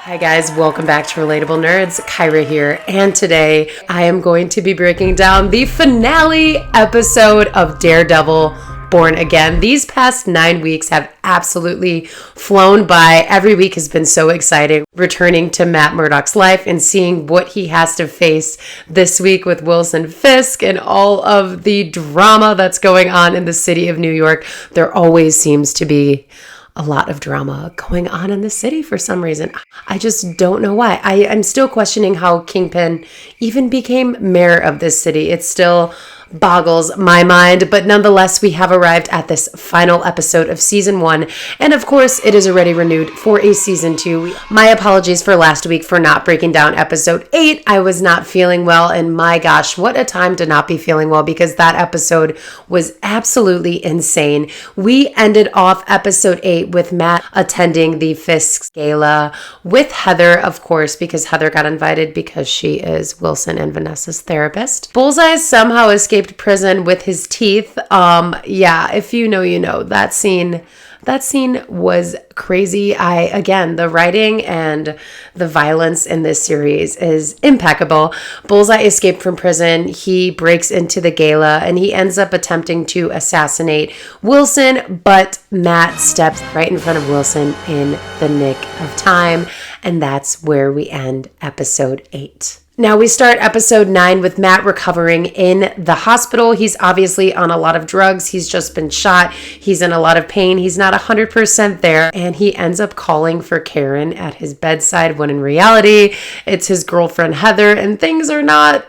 Hi guys, welcome back to Relatable Nerds. Kyra here, and today I am going to be breaking down the finale episode of Daredevil Born Again. These past 9 weeks have absolutely flown by. Every week has been so exciting. Returning to Matt Murdock's life and seeing what he has to face this week with Wilson Fisk and all of the drama that's going on in the city of New York. There always seems to be a lot of drama going on in the city for some reason. I just don't know why. I'm still questioning how Kingpin even became mayor of this city. It still boggles my mind, but nonetheless, we have arrived at this final episode of season 1, and of course, it is already renewed for a season 2. My apologies for last week for not breaking down episode 8. I was not feeling well, and my gosh, what a time to not be feeling well, because that episode was absolutely insane. We ended off episode 8 with Matt attending the Fisk gala with Heather, of course, because Heather got invited because she is Wilson and Vanessa's therapist. Bullseye somehow escaped prison with his teeth. Yeah, if you know, you know. That scene was crazy. Again, the writing and the violence in this series is impeccable. Bullseye escaped from prison. He breaks into the gala and he ends up attempting to assassinate Wilson, but Matt steps right in front of Wilson in the nick of time. And that's where we end episode 8. Now we start episode 9 with Matt recovering in the hospital. He's obviously on a lot of drugs. He's just been shot. He's in a lot of pain. He's not 100% there. And he ends up calling for Karen at his bedside when in reality, it's his girlfriend Heather. And things are not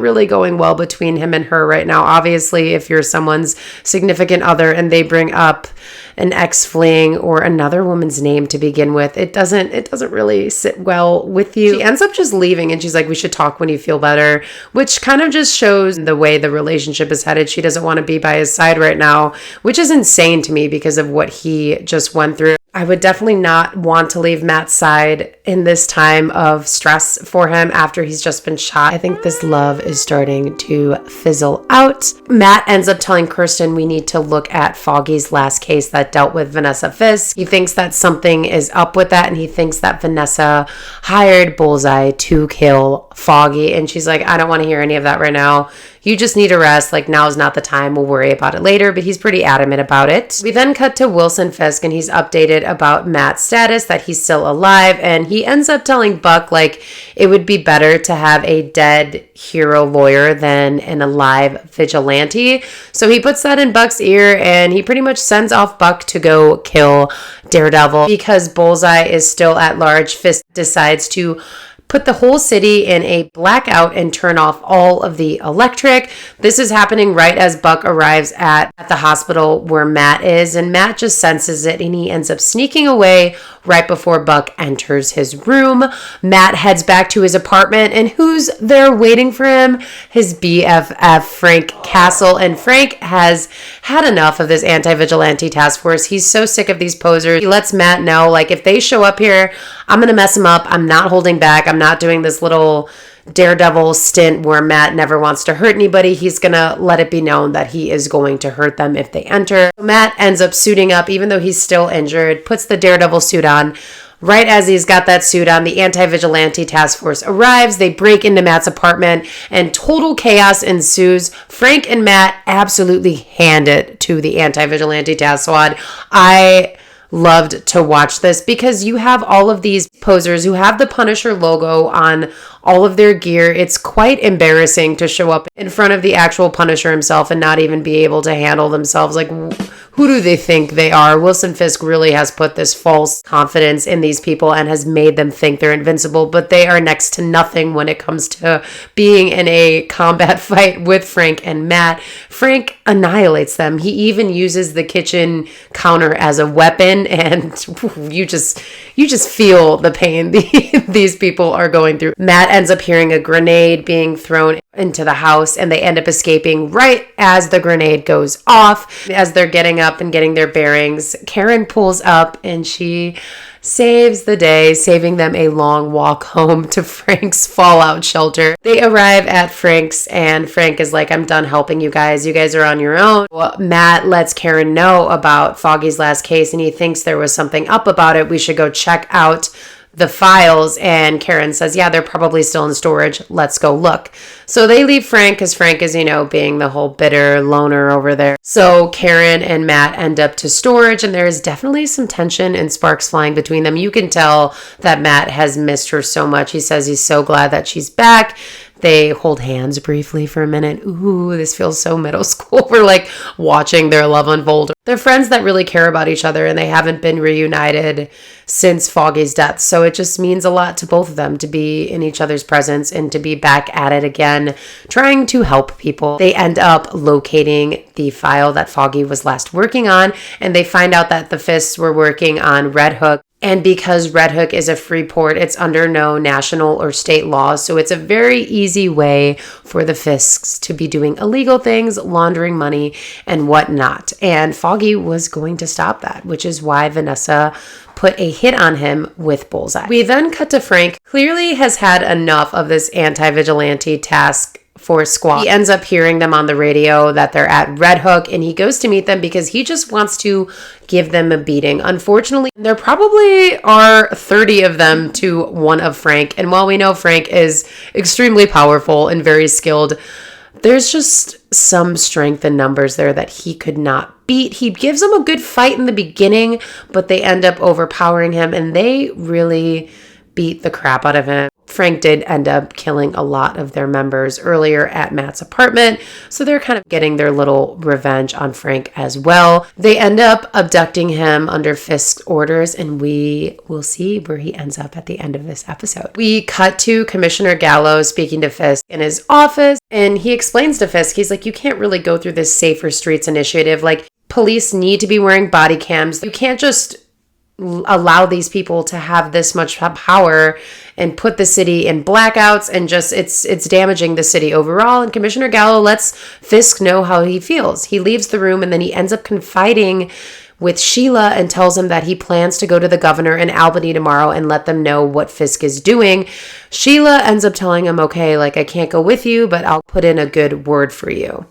really going well between him and her right now. Obviously, if you're someone's significant other and they bring up an ex-fling or another woman's name to begin with, it doesn't really sit well with you. She ends up just leaving and she's like, we should talk when you feel better, which kind of just shows the way the relationship is headed. She doesn't want to be by his side right now, which is insane to me because of what he just went through. I would definitely not want to leave Matt's side in this time of stress for him after he's just been shot. I think this love is starting to fizzle out. Matt ends up telling Kirsten we need to look at Foggy's last case that dealt with Vanessa Fisk. He thinks that something is up with that, and he thinks that Vanessa hired Bullseye to kill Foggy. And she's like, I don't want to hear any of that right now. You just need a rest. Like, now's not the time. We'll worry about it later. But he's pretty adamant about it. We then cut to Wilson Fisk, and he's updated about Matt's status, that he's still alive. And he ends up telling Buck, like, it would be better to have a dead hero lawyer than an alive vigilante. So he puts that in Buck's ear, and he pretty much sends off Buck to go kill Daredevil. Because Bullseye is still at large, Fisk decides to put the whole city in a blackout and turn off all of the electric. This is happening right as Buck arrives at the hospital where Matt is, and Matt just senses it and he ends up sneaking away right before Buck enters his room. Matt heads back to his apartment, and who's there waiting for him? His BFF, Frank Castle. And Frank has had enough of this anti-vigilante task force. He's so sick of these posers. He lets Matt know, like, if they show up here, I'm going to mess them up. I'm not holding back. I'm not doing this little Daredevil stint where Matt never wants to hurt anybody. He's going to let it be known that he is going to hurt them if they enter. Matt ends up suiting up, even though he's still injured, puts the Daredevil suit on. Right as he's got that suit on, the anti-vigilante task force arrives. They break into Matt's apartment and total chaos ensues. Frank and Matt absolutely hand it to the anti-vigilante task squad. I loved to watch this because you have all of these posers who have the Punisher logo on all of their gear. It's quite embarrassing to show up in front of the actual Punisher himself and not even be able to handle themselves. Like, who do they think they are? Wilson Fisk really has put this false confidence in these people and has made them think they're invincible, but they are next to nothing when it comes to being in a combat fight with Frank and Matt. Frank annihilates them. He even uses the kitchen counter as a weapon, and you just feel the pain these people are going through. Matt ends up hearing a grenade being thrown into the house, and they end up escaping right as the grenade goes off. As they're getting up and getting their bearings, Karen pulls up and she saves the day, saving them a long walk home to Frank's fallout shelter. They arrive at Frank's, and Frank is like, I'm done helping you guys. You guys are on your own. Well, Matt lets Karen know about Foggy's last case, and he thinks there was something up about it. We should go check out the files, and Karen says, yeah, they're probably still in storage. Let's go look. So they leave Frank because Frank is, being the whole bitter loner over there. So Karen and Matt end up to storage, and there is definitely some tension and sparks flying between them. You can tell that Matt has missed her so much. He says he's so glad that she's back. They hold hands briefly for a minute. Ooh, this feels so middle school. We're like watching their love unfold. They're friends that really care about each other, and they haven't been reunited since Foggy's death. So it just means a lot to both of them to be in each other's presence and to be back at it again, trying to help people. They end up locating the file that Foggy was last working on, and they find out that the Fisks were working on Red Hook. And because Red Hook is a free port, it's under no national or state laws. So it's a very easy way for the Fisks to be doing illegal things, laundering money and whatnot. And Foggy was going to stop that, which is why Vanessa put a hit on him with Bullseye. We then cut to Frank. Clearly has had enough of this anti-vigilante task force squad. He ends up hearing them on the radio that they're at Red Hook, and he goes to meet them because he just wants to give them a beating. Unfortunately, there probably are 30 of them to one of Frank. And while we know Frank is extremely powerful and very skilled, there's just some strength in numbers there that he could not beat. He gives them a good fight in the beginning, but they end up overpowering him, and they really beat the crap out of him. Frank did end up killing a lot of their members earlier at Matt's apartment, so they're kind of getting their little revenge on Frank as well. They end up abducting him under Fisk's orders, and we will see where he ends up at the end of this episode. We cut to Commissioner Gallo speaking to Fisk in his office, and he explains to Fisk, he's like, you can't really go through this Safer Streets initiative. Like, police need to be wearing body cams. You can't just allow these people to have this much power and put the city in blackouts, and just it's damaging the city overall. And Commissioner Gallo lets Fisk know how he feels. He leaves the room, and then he ends up confiding with Sheila and tells him that he plans to go to the governor in Albany tomorrow and let them know what Fisk is doing. Sheila ends up telling him, okay, like, I can't go with you, but I'll put in a good word for you.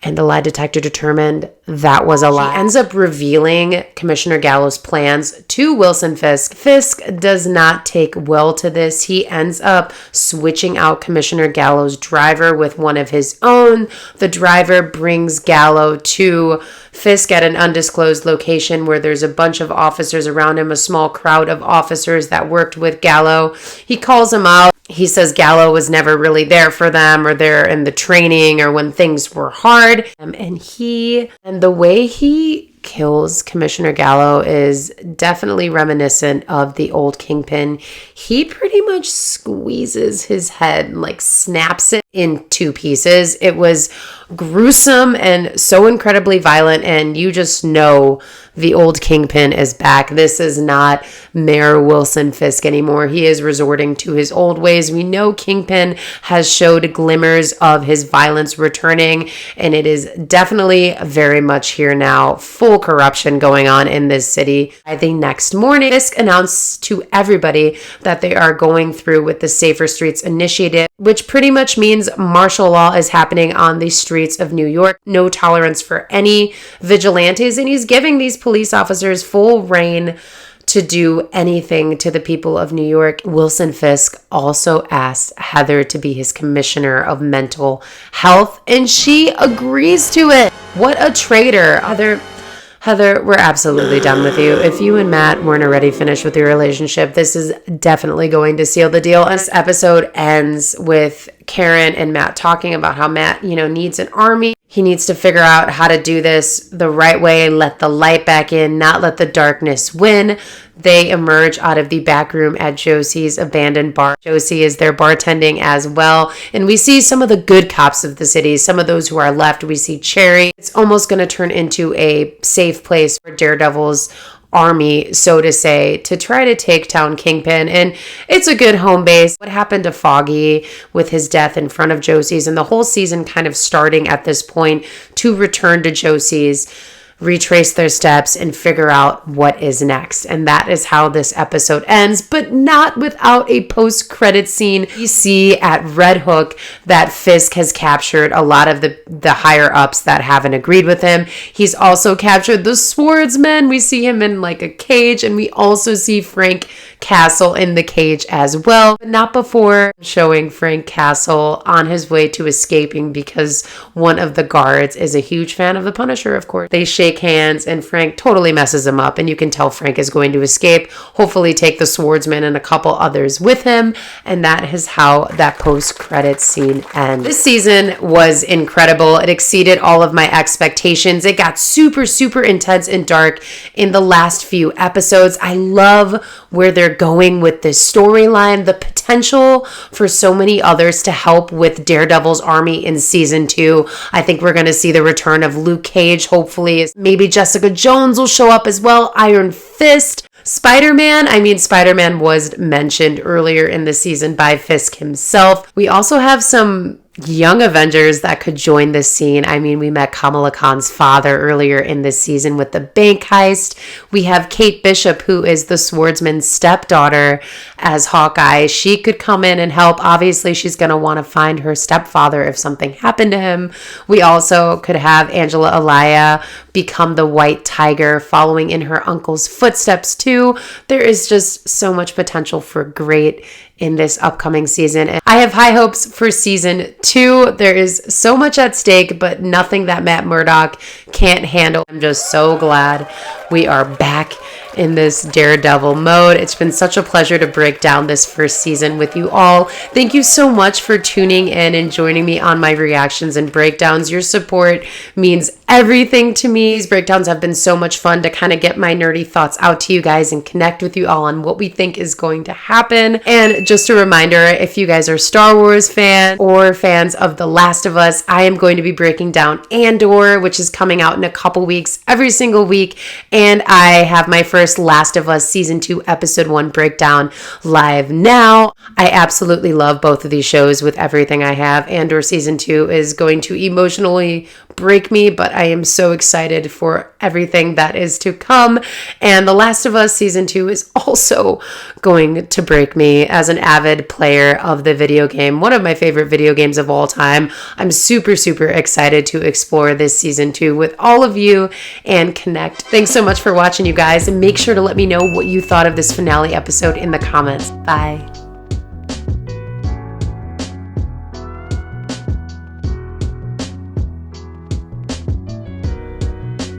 And the lie detector determined that was a lie. He ends up revealing Commissioner Gallo's plans to Wilson Fisk. Fisk does not take well to this. He ends up switching out Commissioner Gallo's driver with one of his own. The driver brings Gallo to Fisk at an undisclosed location where there's a bunch of officers around him, a small crowd of officers that worked with Gallo. He calls him out. He says Gallo was never really there for them, or there in the training, or when things were hard. And the way he kills Commissioner Gallo is definitely reminiscent of the old Kingpin. He pretty much squeezes his head and like snaps it in two pieces. It was gruesome and so incredibly violent, and you just know the old Kingpin is back. This is not Mayor Wilson Fisk anymore. He is resorting to his old ways. We know Kingpin has showed glimmers of his violence returning, and it is definitely very much here now. Full corruption going on in this city. By the next morning, Fisk announced to everybody that they are going through with the Safer Streets initiative, which pretty much means martial law is happening on the streets of New York. No tolerance for any vigilantes, and he's giving these police officers full reign to do anything to the people of New York. Wilson Fisk also asked Heather to be his commissioner of mental health, and she agrees to it. What a traitor. Heather, we're absolutely done with you. If you and Matt weren't already finished with your relationship, this is definitely going to seal the deal. This episode ends with Karen and Matt talking about how Matt, needs an army. He needs to figure out how to do this the right way, let the light back in, not let the darkness win. They emerge out of the back room at Josie's abandoned bar. Josie is there bartending as well. And we see some of the good cops of the city, some of those who are left. We see Cherry. It's almost going to turn into a safe place for Daredevil's army, so to say, to try to take down Kingpin. And it's a good home base. What happened to Foggy with his death in front of Josie's, and the whole season kind of starting at this point to return to Josie's. retrace their steps, and figure out what is next. And that is how this episode ends, but not without a post-credit scene. We see at Red Hook that Fisk has captured a lot of the higher-ups that haven't agreed with him. He's also captured the swordsman. We see him in like a cage, and we also see Frank Castle in the cage as well, but not before showing Frank Castle on his way to escaping, because one of the guards is a huge fan of the Punisher, of course. They shake hands and Frank totally messes him up, and you can tell Frank is going to escape, hopefully take the swordsman and a couple others with him, and that is how that post-credits scene ends. This season was incredible. It exceeded all of my expectations. It got super, super intense and dark in the last few episodes. I love where they're going with this storyline, the potential for so many others to help with Daredevil's army in season 2. I think we're going to see the return of Luke Cage, hopefully. Maybe Jessica Jones will show up as well, Iron Fist. Spider-Man was mentioned earlier in the season by Fisk himself. We also have some young Avengers that could join this scene. We met Kamala Khan's father earlier in this season with the bank heist. We have Kate Bishop, who is the swordsman's stepdaughter, as Hawkeye. She could come in and help. Obviously, she's going to want to find her stepfather if something happened to him. We also could have Angela Alaya become the White Tiger, following in her uncle's footsteps too. There is just so much potential for great in this upcoming season. And I have high hopes for season 2. There is so much at stake, but nothing that Matt Murdock can't handle. I'm just so glad we are back in this Daredevil mode. It's been such a pleasure to break down this first season with you all. Thank you so much for tuning in and joining me on my reactions and breakdowns. Your support means everything to me. These breakdowns have been so much fun to kind of get my nerdy thoughts out to you guys and connect with you all on what we think is going to happen. And just a reminder, if you guys are Star Wars fans or fans of The Last of Us, I am going to be breaking down Andor, which is coming out in a couple weeks, every single week. And I have my first Last of Us Season 2 Episode 1 breakdown live now. I absolutely love both of these shows with everything I have. Andor Season 2 is going to emotionally break me, but I am so excited for everything that is to come. And The Last of Us Season 2 is also going to break me as an avid player of the video game, one of my favorite video games of all time. I'm super, super excited to explore this Season 2 with all of you and connect. Thanks so much for watching, you guys, and make sure to let me know what you thought of this finale episode in the comments. Bye.